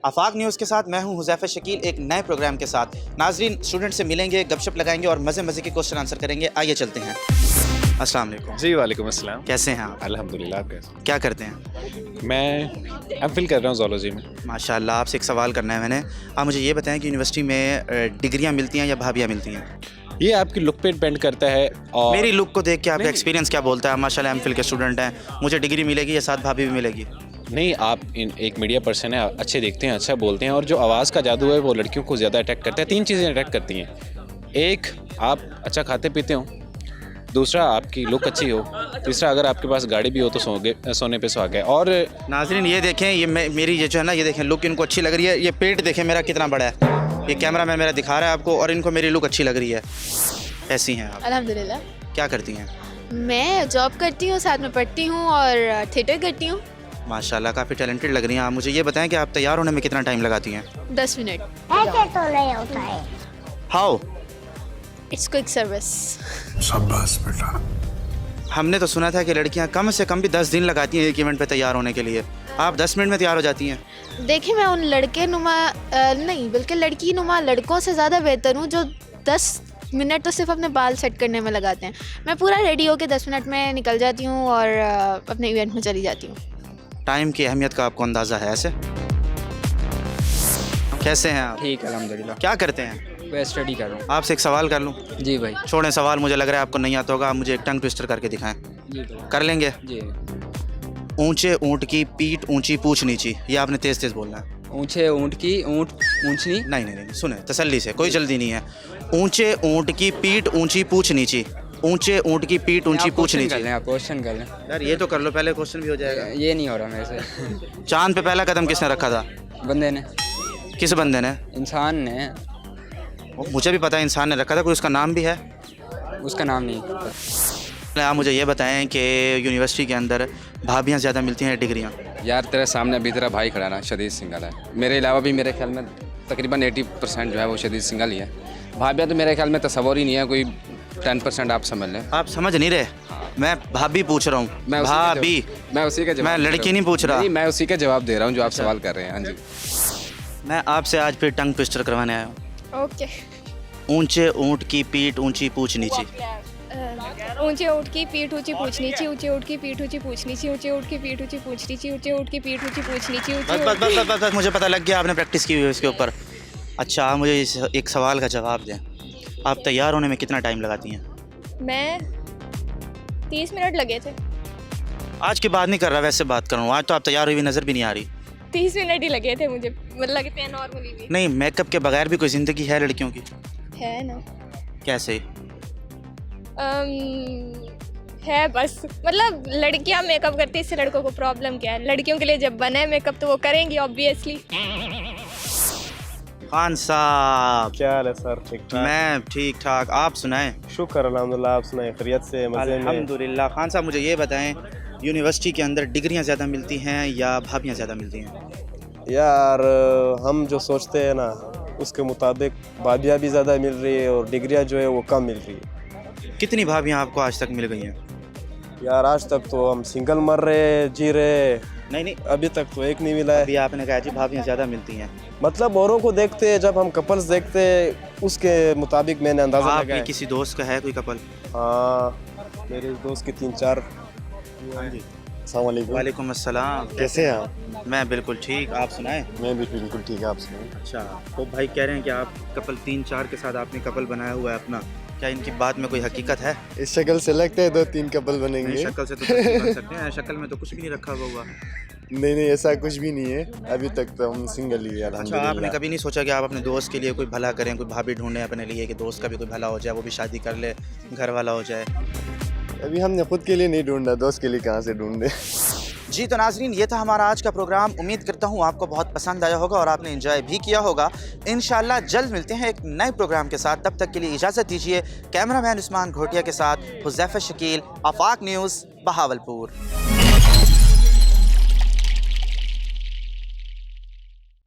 आफाक news के साथ मैं हूं हुज़ैफ़ा शकील एक नए प्रोग्राम के साथ। नाजरीन स्टूडेंट से मिलेंगे, गपशप लगाएंगे और मज़े मज़े के क्वेश्चन आंसर करेंगे। आइए चलते हैं। अस्सलाम वालेकुम। जी वालेकुम अस्सलाम। कैसे हैं आप? अल्हम्दुलिल्लाह। आप कैसे? क्या करते हैं? मैं एमफिल कर रहा हूँ ज़ूलॉजी में। माशाल्लाह। आपसे एक सवाल करना है मैंने। आप मुझे ये बताएं कि यूनिवर्सिटी में डिग्रियां मिलती हैं या भाभियां मिलती हैं? ये आपकी लुक पे डिपेंड करता है। और मेरी लुक को देख के आपका नहीं। एक्सपीरियंस क्या बोलता है? माशाल्लाह एमफिल के स्टूडेंट हैं, मुझे डिग्री मिलेगी या साथ भाभी भी मिलेगी? नहीं, आप एक मीडिया पर्सन है, अच्छे देखते हैं, अच्छा बोलते हैं, और जो आवाज़ का जादू है वो लड़कियों को ज़्यादा अट्रैक्ट करता है। 3 चीज़ें अट्रैक्ट करती हैं। एक, आप अच्छा खाते पीते हो। दूसरा, आपकी लुक अच्छी हो। तीसरा, अगर आपके पास गाड़ी भी हो तो सोने पे सुहागा है। और नाजरीन ये देखें, ये मेरी ये जो है ना, ये देखें लुक इनको अच्छी लग रही है। ये पेट देखें मेरा कितना बड़ा है, ये कैमरा मैन मेरा दिखा रहा है आपको, और इनको मेरी लुक अच्छी लग रही है। ऐसी हैं आप? अल्हम्दुलिल्लाह। क्या करती हैं? मैं जॉब करती हूँ, साथ में पढ़ती हूँ और थिएटर करती हूँ। माशाल्लाह काफ़ी टैलेंटेड लग रही हैं आप। मुझे ये बताएं कि आप तैयार होने में कितना टाइम लगाती हैं? 10 मिनट। ऐसे तो नहीं होता है। हाउ? It's quick service. शाबाश बेटा। हमने तो सुना था कि लड़कियां कम से कम भी 10 दिन लगाती हैं एक इवेंट पे तैयार होने के लिए। आप 10 मिनट में तैयार हो जाती हैं? देखिए, मैं उन लड़के नुमा नहीं बल्कि लड़की नुमा लड़कों से ज़्यादा बेहतर हूँ जो 10 मिनट तो सिर्फ अपने बाल सेट करने में लगाते हैं। मैं पूरा रेडी होकर 10 मिनट में निकल जाती हूँ और अपने इवेंट में चली जाती हूँ। टाइम की अहमियत का आपको अंदाज़ा है ऐसे? कैसे हैं आप? ठीक अल्हम्दुलिल्लाह। क्या करते हैं? मैं स्टडी कर रहा हूँ। आपसे एक सवाल कर लूँ? जी भाई। छोड़ें सवाल, मुझे लग रहा है आपको नहीं आता होगा। आप मुझे एक टंग ट्विस्टर करके दिखाएं। जी भाई। कर लेंगे? जी। ऊंचे ऊंट की पीठ ऊंची पूछ नीची, ये आपने तेज़ तेज़ बोलना है। ऊंचे ऊंट की ऊंट ऊंचनी। नहीं, सुने तसल्ली से, कोई जल्दी नहीं है। ऊंचे ऊंट की पीठ ऊंची पूछ नीची। ऊंचे ऊंट की पीठ ऊंची पूछ नीची। आप क्वेश्चन कर लें। यार ये तो कर लो, पहले क्वेश्चन भी हो जाएगा। ये नहीं हो रहा मेरे से। चांद पे पहला कदम किसने रखा था? बंदे ने। किस बंदे ने? इंसान ने। मुझे भी पता है इंसान ने रखा था, कोई उसका नाम भी है? उसका नाम नहीं। आप मुझे ये बताएं कि यूनिवर्सिटी के अंदर भाभियाँ ज़्यादा मिलती हैं डिग्रियाँ? यार तेरे सामने अभी तेरा भाई खड़ा ना, शदीद सिंगल है। मेरे अलावा भी मेरे ख्याल में तकरीबन 80% जो है वो शदीद सिंगल ही है। भाभियाँ तो मेरे ख्याल में तस्वुर ही नहीं है, कोई 10% आप समझ लें। आप समझ नहीं रहे। मैं भाभी पूछ रहा हूँ। भाभी, मैं उसी का जवाब मैं लड़की नहीं पूछ रहा। नहीं, मैं उसी का जवाब दे रहा हूँ जो आप सवाल कर रहे हैं। हाँ जी। मैं आपसे आज फिर टंग ट्विस्टर करवाने आया हूँ। ओके। ऊंचे ऊंट की पीठ ऊंची पूछ नीची। ऊंचे ऊँट की पीठ ऊंची पूछ नीची, ऊंचे ऊँट की पीठ ऊंची पूछ नीची, ऊंचे ऊँट की पीठ ऊंची पूछ नीची, ऊंचे ऊँट की पीठ ऊंची पूछ नीची, बस बस बस बस बस, मुझे पता लग गया आपने प्रैक्टिस की हुई है इसके ऊपर। अच्छा, आप मुझे एक सवाल का जवाब दें। आप तैयार होने में कितना टाइम लगाती हैं? मैं 30 मिनट लगे थे। आज की बात नहीं कर रहा, वैसे बात कर रहा हूँ। आज तो आप तैयार हुई नज़र भी नहीं आ रही। 30 मिनट ही लगे थे मुझे, मतलब लगते हैं नॉर्मली भी। नहीं, मेकअप के बगैर भी कोई ज़िंदगी है लड़कियों की? है ना। कैसे? है बस, मतलब लड़कियां मेकअप करती हैं, इससे लड़कों को प्रॉब्लम क्या है? लड़कियों के लिए जब बना है मेकअप तो वो करेंगी ऑब्वियसली। खान साहब, क्या हाल है सर? ठीक ठाक। मैं ठीक ठाक, आप सुनाएं? शुक्र अल्हम्दुलिल्लाह। आप सुनाए? खैरियत से? मज़े में? अल्हम्दुलिल्लाह। खान साहब मुझे ये बताएं, यूनिवर्सिटी के अंदर डिग्रियां ज़्यादा मिलती हैं या भाभियां ज़्यादा मिलती हैं? यार हम जो सोचते हैं ना उसके मुताबिक भाभियाँ भी ज़्यादा मिल रही है और डिग्रियाँ जो है वो कम मिल रही है। कितनी भाभियां आपको आज तक मिल गई हैं? यार आज तक तो हम सिंगल मर रहे जी रहे, नहीं, अभी तक तो एक नहीं मिला है। अभी आपने कहा जी भाभियां ज़्यादा मिलती हैं। मतलब औरों को देखते हैं, जब हम कपल्स देखते हैं उसके मुताबिक मैंने अंदाज़ा आप लगाया। भी किसी दोस्त का है कोई कपल? हाँ, मेरे दोस्त के 3-4। हाँ जी। अस्सलाम वालेकुम। वालेकुम अस्सलाम। कैसे हैं आप? मैं बिल्कुल ठीक, आप सुनाएं? मैं भी बिल्कुल ठीक है। आप सुनाए? अच्छा, तो भाई कह रहे हैं कि आप कपल 3-4 के साथ आपने कपल बनाया हुआ है अपना, क्या इनकी बात में कोई हकीकत है? इस शक्ल से लगता है 2-3 कपल नहीं, बनेंगे। शक्ल से तो कुछ नहीं बन सकते हैं, शक्ल में तो कुछ भी नहीं रखा हुआ। नहीं, ऐसा कुछ भी नहीं है। अभी तक तो हम सिंगल ही है अच्छा, अल्हम्दुलिल्लाह। आपने कभी नहीं सोचा कि आप अपने दोस्त के लिए कोई भला करें, कोई भाभी ढूंढें अपने लिए कि दोस्त का भी कोई भला हो जाए, वो भी शादी कर ले, घर वाला हो जाए? अभी हमने खुद के लिए नहीं ढूंढा, दोस्त के लिए कहाँ से ढूंढे। जी तो नाजरीन, ये था हमारा आज का प्रोग्राम। उम्मीद करता हूँ आपको बहुत पसंद आया होगा और आपने एंजॉय भी किया होगा। इंशाल्लाह जल्द मिलते हैं एक नए प्रोग्राम के साथ। तब तक के लिए इजाज़त दीजिए। कैमरामैन उस्मान घोटिया के साथ हुज़ैफ़ा शकील, आफाक न्यूज़, बहावलपुर।